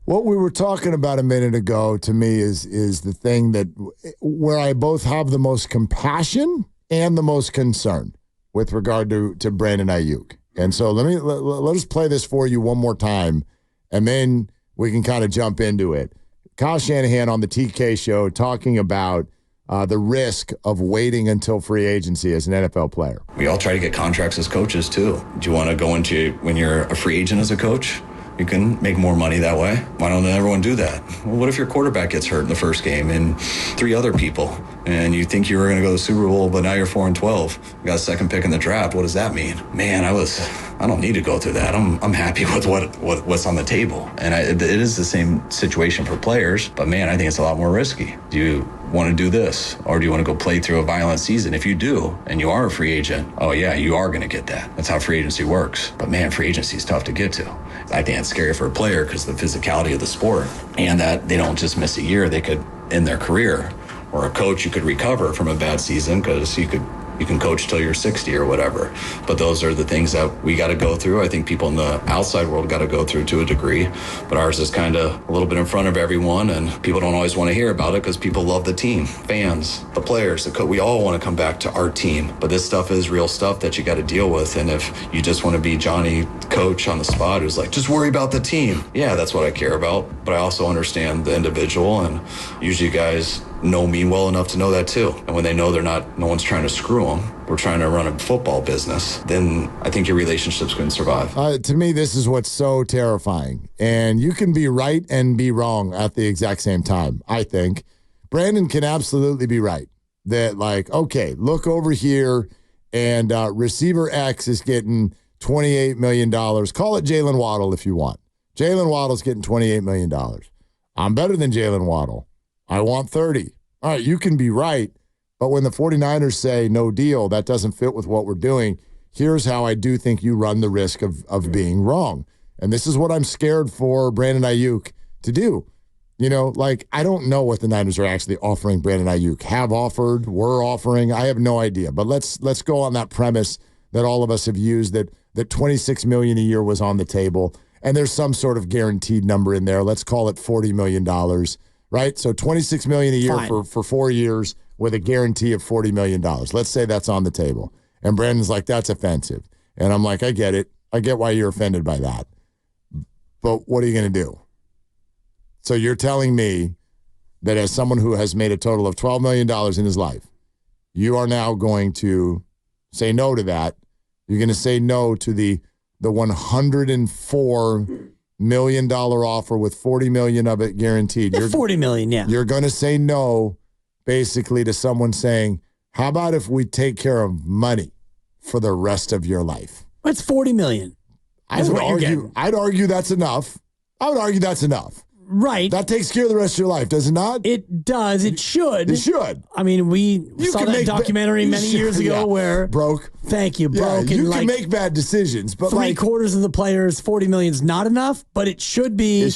What we were talking about a minute ago to me is the thing that where I both have the most compassion and the most concern with regard to Brandon Aiyuk. And so let us play this for you one more time, and then we can kind of jump into it. Kyle Shanahan on the TK show talking about the risk of waiting until free agency as an NFL player. We all try to get contracts as coaches too. Do you want to go into when you're a free agent as a coach? You can make more money that way. Why don't everyone do that? Well, what if your quarterback gets hurt in the first game and 3 other people, and you think you were going to go to the Super Bowl, but now you're 4-12. You got a second pick in the draft. What does that mean? Man, I don't need to go through that. I'm happy with what's on the table. And it is the same situation for players, but man, I think it's a lot more risky. Do you want to do this, or do you want to go play through a violent season? If you do, and you are a free agent, oh yeah, you are going to get that. That's how free agency works. But man, free agency is tough to get to. I think it's scary for a player because of the physicality of the sport, and that they don't just miss a year, they could end their career. Or a coach, you could recover from a bad season because you can coach till you're 60 or whatever. But those are the things that we got to go through. I think people in the outside world got to go through to a degree, but ours is kind of a little bit in front of everyone, and people don't always want to hear about it because people love the team, fans, the players, the coach. We all want to come back to our team, but this stuff is real stuff that you got to deal with. And if you just want to be Johnny coach on the spot who's like, just worry about the team. Yeah, that's what I care about, but I also understand the individual, and usually guys know me well enough to know that too. And when they know no one's trying to screw them, we're trying to run a football business, then I think your relationships can survive. To me, this is what's so terrifying. And you can be right and be wrong at the exact same time, I think. Brandon can absolutely be right. That like, okay, look over here, and receiver X is getting $28 million. Call it Jalen Waddle if you want. Jalen Waddle's getting $28 million. I'm better than Jalen Waddle. I want 30. All right, you can be right, but when the 49ers say no deal, that doesn't fit with what we're doing. Here's how I do think you run the risk of being wrong. And this is what I'm scared for Brandon Aiyuk to do. You know, like, I don't know what the Niners are actually offering Brandon Aiyuk. Have offered, were offering. I have no idea. But let's go on that premise that all of us have used, that $26 million a year was on the table, and there's some sort of guaranteed number in there. Let's call it $40 million. Right? So $26 million a year for 4 years with a guarantee of $40 million. Let's say that's on the table. And Brandon's like, that's offensive. And I'm like, I get it. I get why you're offended by that. But what are you going to do? So you're telling me that as someone who has made a total of $12 million in his life, you are now going to say no to that. You're going to say no to the $104 million offer with $40 million of it guaranteed. You're $40 million, yeah. You're going to say no, basically, to someone saying, how about if we take care of money for the rest of your life? It's $40 million. I'd argue that's enough. I would argue that's enough. Right. That takes care of the rest of your life, does it not? It does. It should. It should. I mean, we saw that documentary many years ago where... Broke. Thank you, broke. Yeah, you can make bad decisions, but three-quarters of the players, $40 million is not enough, but it should be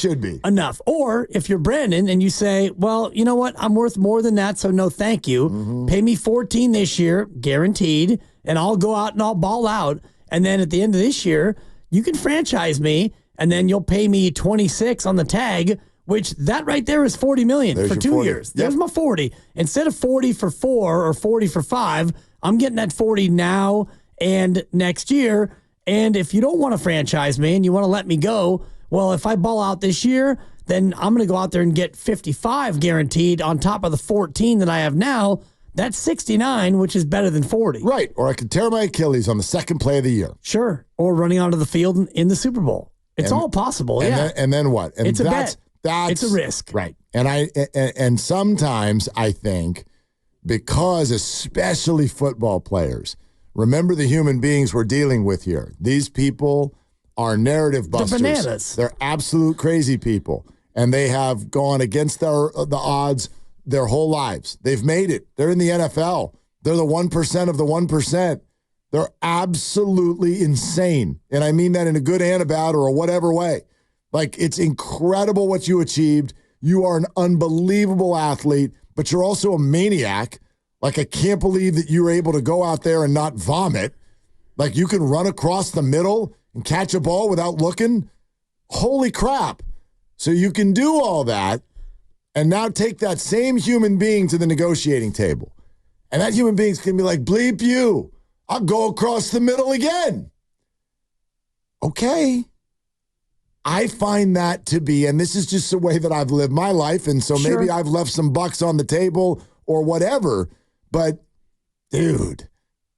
enough. Or if you're Brandon and you say, well, you know what? I'm worth more than that, so no thank you. Mm-hmm. Pay me $14 this year, guaranteed, and I'll go out and I'll ball out. And then at the end of this year, you can franchise me, and then you'll pay me $26 on the tag, which that right there is $40 million for 2 years. Yep. There's my 40. Instead of 40 for 4 or 40 for 5, I'm getting that 40 now and next year. And if you don't want to franchise me and you want to let me go, well, if I ball out this year, then I'm going to go out there and get 55 guaranteed on top of the 14 that I have now. That's 69, which is better than 40. Right. Or I could tear my Achilles on the second play of the year. Sure. Or running onto the field in the Super Bowl. It's all possible. And then what? And it's a bet. It's a risk. Right. And sometimes I think, because especially football players, remember the human beings we're dealing with here. These people are narrative busters. They're bananas. They're absolute crazy people. And they have gone against the odds their whole lives. They've made it. They're in the NFL. They're the 1% of the 1%. They're absolutely insane. And I mean that in a good and a bad or a whatever way. Like, it's incredible what you achieved. You are an unbelievable athlete, but you're also a maniac. Like, I can't believe that you were able to go out there and not vomit. Like, you can run across the middle and catch a ball without looking. Holy crap. So you can do all that and now take that same human being to the negotiating table. And that human being's going to be like, bleep you. I'll go across the middle again. Okay. I find that to be, and this is just the way that I've lived my life, and so maybe I've left some bucks on the table or whatever, but dude,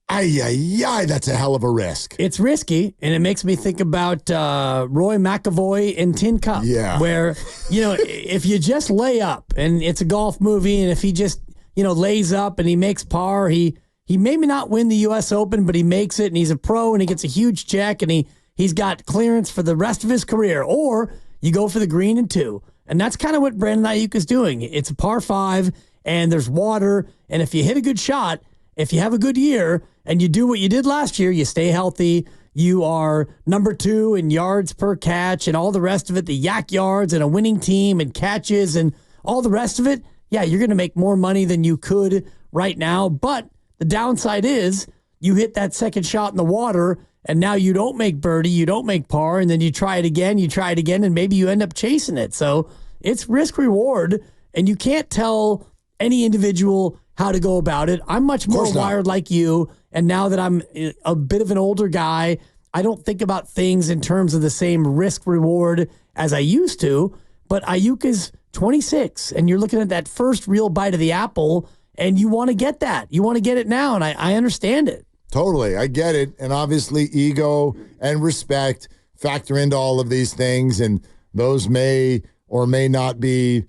that's a hell of a risk. It's risky, and it makes me think about Roy McAvoy in Tin Cup, where, if you just lay up, and it's a golf movie, and if he just, lays up and he makes par, he maybe not win the U.S. Open, but he makes it, and he's a pro, and he gets a huge check, and he's got clearance for the rest of his career. Or you go for the green and 2. And that's kind of what Brandon Aiyuk is doing. It's a par 5, and there's water, and if you hit a good shot, if you have a good year, and you do what you did last year, you stay healthy, you are number 2 in yards per catch and all the rest of it, the yak yards and a winning team and catches and all the rest of it, you're going to make more money than you could right now. But the downside is you hit that second shot in the water, and now you don't make birdie, you don't make par, and then you try it again, and maybe you end up chasing it. So it's risk reward, and you can't tell any individual how to go about it. I'm much more wired like you, and now that I'm a bit of an older guy, I don't think about things in terms of the same risk reward as I used to. But Aiyuk is 26, and you're looking at that first real bite of the apple, and you want to get that. You want to get it now, and I understand it. Totally. I get it. And obviously ego and respect factor into all of these things, and those may or may not be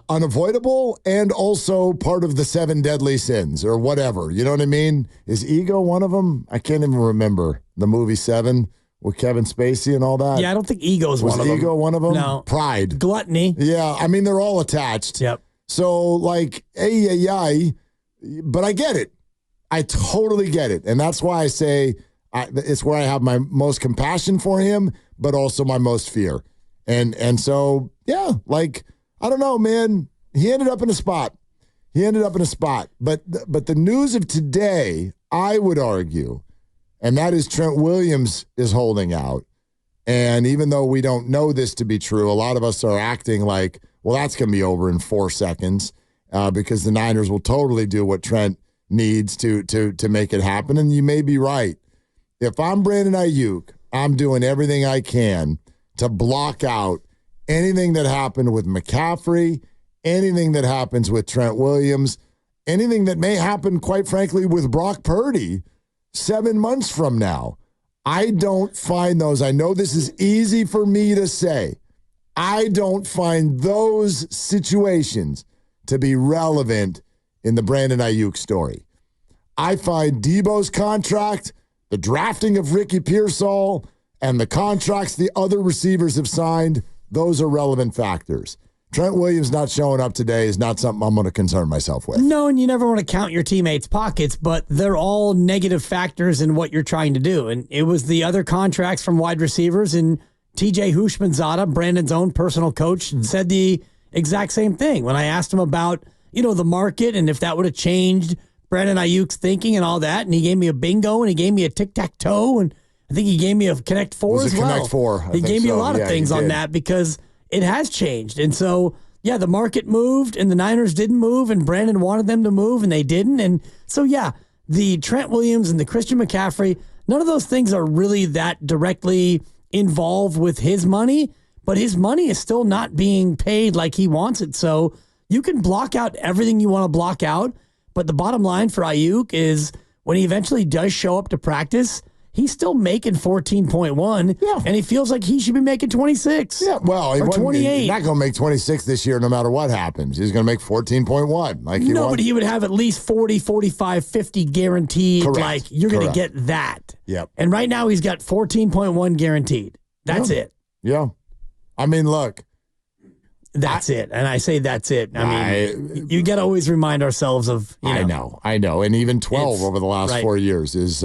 unavoidable and also part of the 7 deadly sins or whatever. You know what I mean? Is ego one of them? I can't even remember the movie 7 with Kevin Spacey and all that. Yeah, I don't think ego is one of them. Was ego one of them? No. Pride. Gluttony. Yeah, I mean, they're all attached. Yep. So, but I get it. I totally get it. And that's why I say it's where I have my most compassion for him, but also my most fear. And so, I don't know, man. He ended up in a spot. But the news of today, I would argue, and that is Trent Williams is holding out. And even though we don't know this to be true, a lot of us are acting like, well, that's going to be over in 4 seconds because the Niners will totally do what Trent needs to make it happen. And you may be right. If I'm Brandon Aiyuk, I'm doing everything I can to block out anything that happened with McCaffrey, anything that happens with Trent Williams, anything that may happen, quite frankly, with Brock Purdy 7 months from now. I don't find those. I know this is easy for me to say. I don't find those situations to be relevant in the Brandon Aiyuk story. I find Debo's contract, the drafting of Ricky Pearsall, and the contracts the other receivers have signed, those are relevant factors. Trent Williams not showing up today is not something I'm going to concern myself with. No, and you never want to count your teammates' pockets, but they're all negative factors in what you're trying to do. And it was the other contracts from wide receivers, and TJ Hushmanzada, Brandon's own personal coach, said the exact same thing. When I asked him about, the market and if that would have changed Brandon Aiyuk's thinking and all that, and he gave me a bingo and he gave me a tic-tac-toe, and I think he gave me a Connect 4 as well. Connect 4. He gave me a lot of things on that because it has changed. And so, the market moved and the Niners didn't move, and Brandon wanted them to move and they didn't. And so, the Trent Williams and the Christian McCaffrey, none of those things are really that directly involved with his money, but his money is still not being paid like he wants it. So you can block out everything you want to block out, but the bottom line for Aiyuk is when he eventually does show up to practice, he's still making 14.1, and he feels like he should be making 26. Yeah, well, or 28. He's not going to make 26 this year no matter what happens. He's going to make 14.1. But he would have at least 40, 45, 50 guaranteed. Correct. Like, you're going to get that. Yep. And right now he's got 14.1 guaranteed. That's it. Yeah. I mean, look. That's it. And I say that's it. I mean, you got to always remind ourselves of, I know. And even 12 over the last 4 years is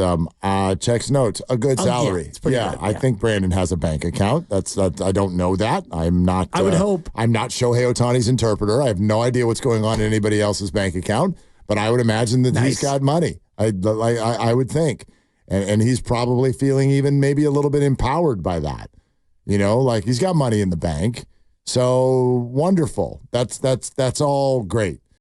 checks notes, a good salary. It's pretty good. I think Brandon has a bank account. I don't know that. I'm not. I would hope. I'm not Shohei Ohtani's interpreter. I have no idea what's going on in anybody else's bank account, but I would imagine that he's got money. I would think. And he's probably feeling even maybe a little bit empowered by that. Like he's got money in the bank. So wonderful. That's all great.